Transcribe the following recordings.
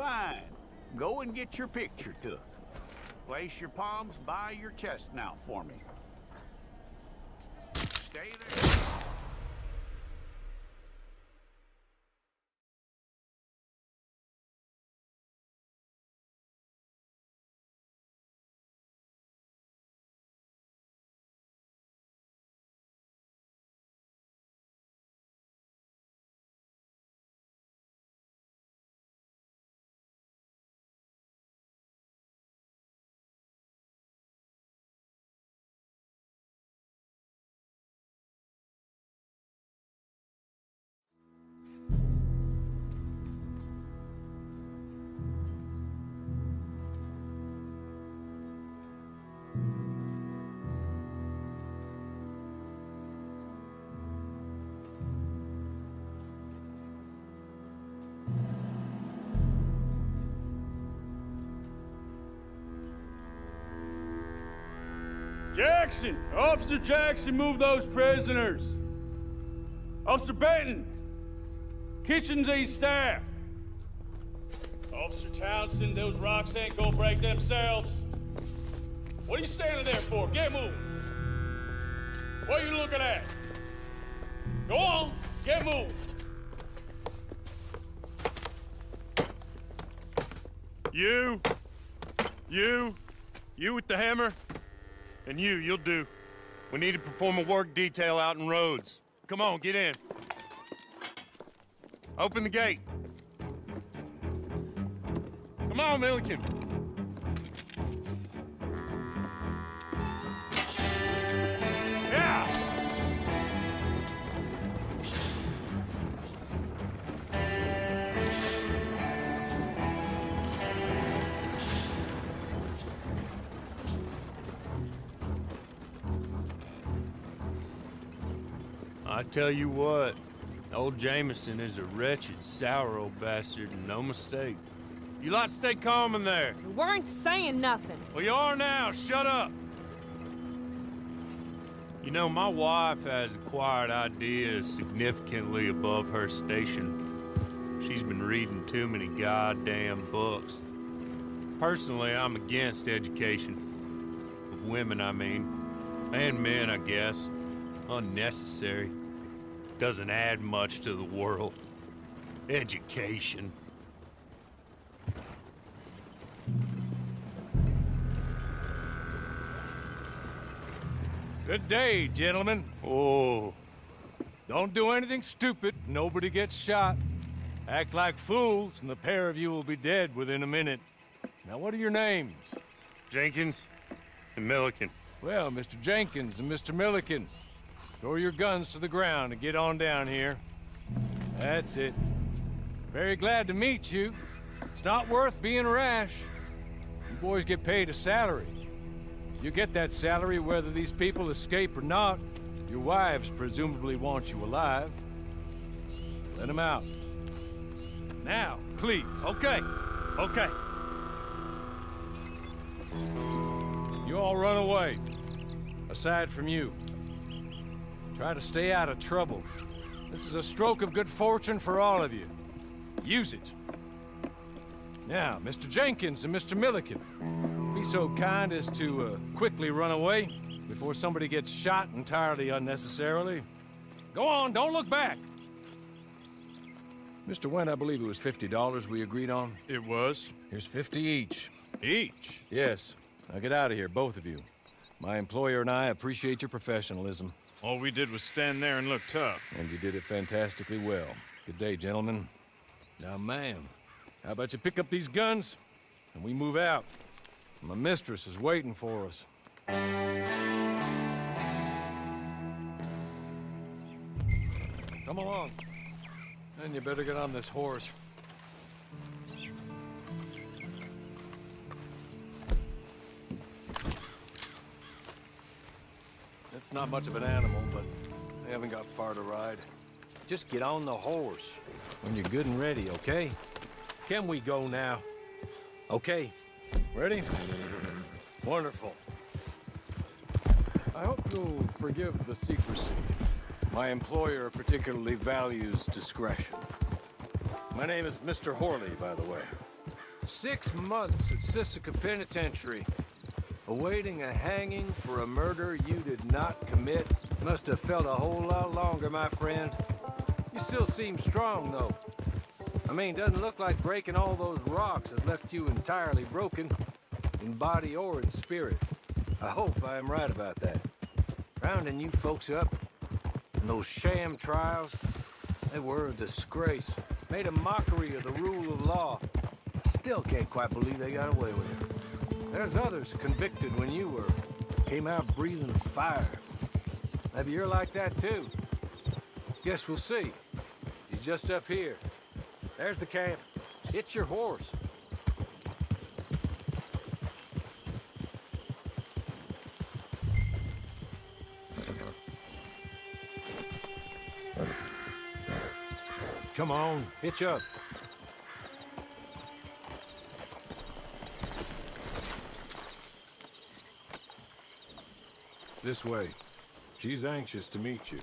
Fine. Go and get your picture took. Place your palms by your chest now for me. Stay there. Jackson! Officer Jackson, move those prisoners! Officer Benton! Kitchens aid staff! Officer Townsend, those rocks ain't gonna break themselves. What are you standing there for? Get moving! What are you looking at? Go on, get moving! You with the hammer? And you'll do. We need to perform a work detail out in roads. Come on, get in. Open the gate. Come on, Milliken. Yeah! I tell you what, old Jameson is a wretched, sour old bastard, and no mistake. You lot stay calm in there. We weren't saying nothing. Well, you are now. Shut up. You know, my wife has acquired ideas significantly above her station. She's been reading too many goddamn books. Personally, I'm against education. Of women, I mean. And men, I guess. Unnecessary. Doesn't add much to the world. Education. Good day, gentlemen. Oh. Don't do anything stupid. Nobody gets shot. Act like fools, and the pair of you will be dead within a minute. Now, what are your names? Jenkins and Milliken. Well, Mr. Jenkins and Mr. Milliken, throw your guns to the ground and get on down here. That's it. Very glad to meet you. It's not worth being rash. You boys get paid a salary. You get that salary whether these people escape or not. Your wives presumably want you alive. Let them out. Now, please. Okay. Okay. You all run away. Aside from you. Try to stay out of trouble. This is a stroke of good fortune for all of you. Use it. Now, Mr. Jenkins and Mr. Milliken, be so kind as to quickly run away before somebody gets shot entirely unnecessarily. Go on, don't look back. Mr. Went, I believe it was $50 we agreed on. It was. Here's 50 each. Each? Yes. Now get out of here, both of you. My employer and I appreciate your professionalism. All we did was stand there and look tough. And you did it fantastically well. Good day, gentlemen. Now, ma'am, how about you pick up these guns and we move out? My mistress is waiting for us. Come along. And you better get on this horse. It's not much of an animal, but they haven't got far to ride. Just get on the horse when you're good and ready, okay? Can we go now? Okay. Ready? Wonderful. I hope you'll forgive the secrecy. My employer particularly values discretion. My name is Mr. Horley, by the way. 6 months at Sisika Penitentiary, awaiting a hanging for a murder you did not commit. Must have felt a whole lot longer, my friend. You still seem strong, though. I mean, doesn't look like breaking all those rocks has left you entirely broken, in body or in spirit. I hope I am right about that. Rounding you folks up, and those sham trials, they were a disgrace. Made a mockery of the rule of law. I still can't quite believe they got away with it. There's others convicted when you were. Came out breathing fire. Maybe you're like that too. Guess we'll see. You're just up here. There's the camp. Hit your horse. Come on, hitch up. This way. She's anxious to meet you.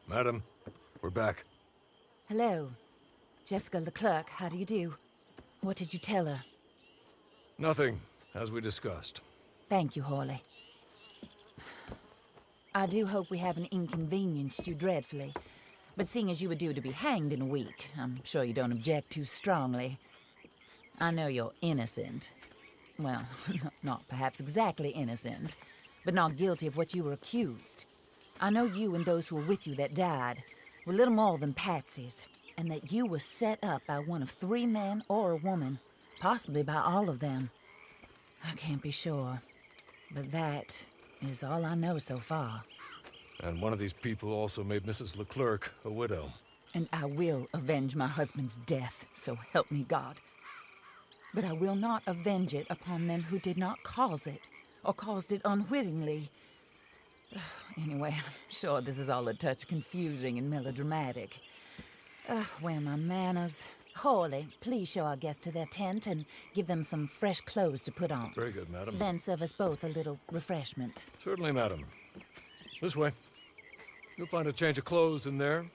Madam, we're back. Hello. Jessica Leclerc, how do you do? What did you tell her? Nothing, as we discussed. Thank you, Hawley. I do hope we haven't inconvenienced you dreadfully. But seeing as you were due to be hanged in a week, I'm sure you don't object too strongly. I know you're innocent. Well, not perhaps exactly innocent, but not guilty of what you were accused. I know you and those who were with you that died were little more than patsies, and that you were set up by one of 3 men or a woman, possibly by all of them. I can't be sure, but that is all I know so far. And one of these people also made Mrs. Leclerc a widow. And I will avenge my husband's death, so help me God. But I will not avenge it upon them who did not cause it, or caused it unwittingly. Anyway, I'm sure this is all a touch confusing and melodramatic. Where are my manners? Hawley, please show our guests to their tent and give them some fresh clothes to put on. Very good, madam. Then serve us both a little refreshment. Certainly, madam. This way. You'll find a change of clothes in there,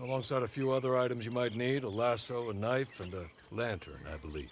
alongside a few other items you might need, a lasso, a knife, and a lantern, I believe.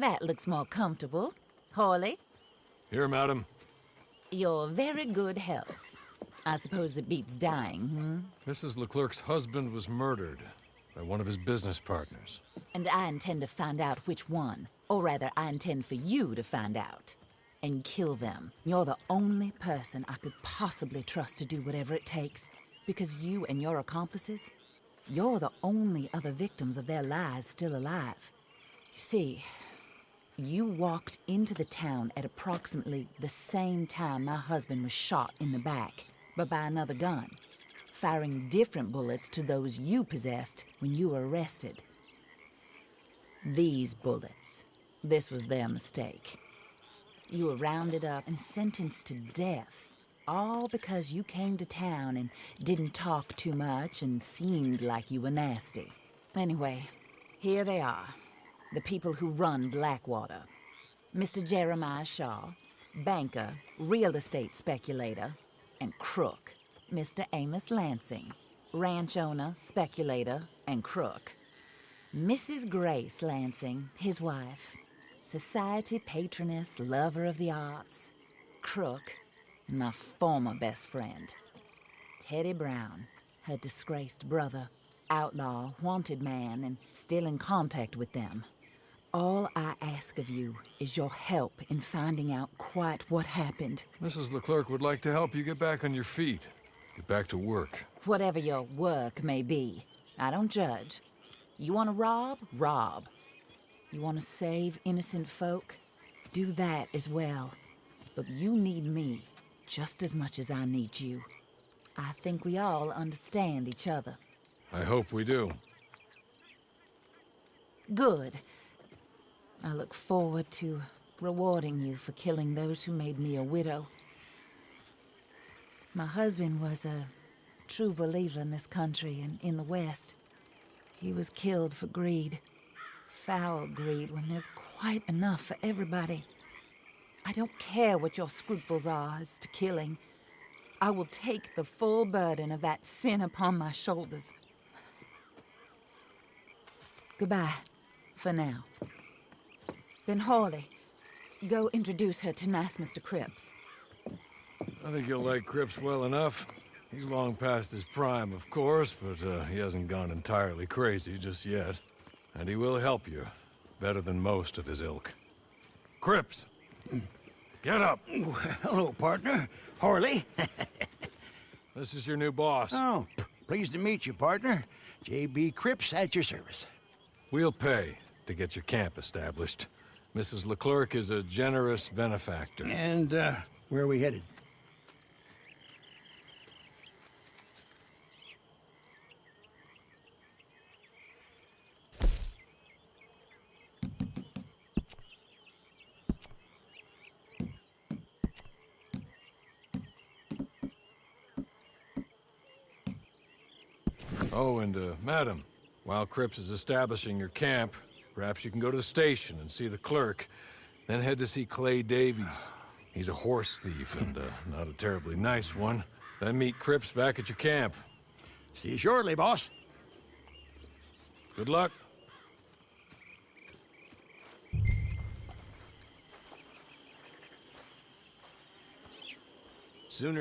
That looks more comfortable. Hawley, Here, madam. your very good health. I suppose it beats dying, Mrs. Leclerc's husband was murdered by one of his business partners. And I intend to find out which one. Or rather, I intend for you to find out. And kill them. You're the only person I could possibly trust to do whatever it takes. Because you and your accomplices, you're the only other victims of their lies still alive. You see, you walked into the town at approximately the same time my husband was shot in the back, but by another gun, firing different bullets to those you possessed when you were arrested. These bullets, this was their mistake. You were rounded up and sentenced to death, all because you came to town and didn't talk too much and seemed like you were nasty. Anyway, here they are, the people who run Blackwater. Mr. Jeremiah Shaw, banker, real estate speculator, and crook. Mr. Amos Lansing, ranch owner, speculator, and crook. Mrs. Grace Lansing, his wife, society patroness, lover of the arts, crook, and my former best friend. Teddy Brown, her disgraced brother, outlaw, wanted man, and still in contact with them. All I ask of you is your help in finding out quite what happened. Mrs. Leclerc would like to help you get back on your feet. Get back to work. Whatever your work may be, I don't judge. You want to rob? Rob. You want to save innocent folk? Do that as well. But you need me just as much as I need you. I think we all understand each other. I hope we do. Good. I look forward to rewarding you for killing those who made me a widow. My husband was a true believer in this country and in the West. He was killed for greed. Foul greed when there's quite enough for everybody. I don't care what your scruples are as to killing. I will take the full burden of that sin upon my shoulders. Goodbye, for now. Then Hawley, go introduce her to nice Mr. Cripps. I think you'll like Cripps well enough. He's long past his prime, of course, but he hasn't gone entirely crazy just yet. And he will help you, better than most of his ilk. Cripps! Get up! Hello, partner. Harley. This is your new boss. Oh, pleased to meet you, partner. J.B. Cripps at your service. We'll pay to get your camp established. Mrs. Leclerc is a generous benefactor. And, where are we headed? Oh, and, madam, while Cripps is establishing your camp, perhaps you can go to the station and see the clerk, then head to see Clay Davies. He's a horse thief and, not a terribly nice one. Then meet Cripps back at your camp. See you shortly, boss. Good luck. Sooner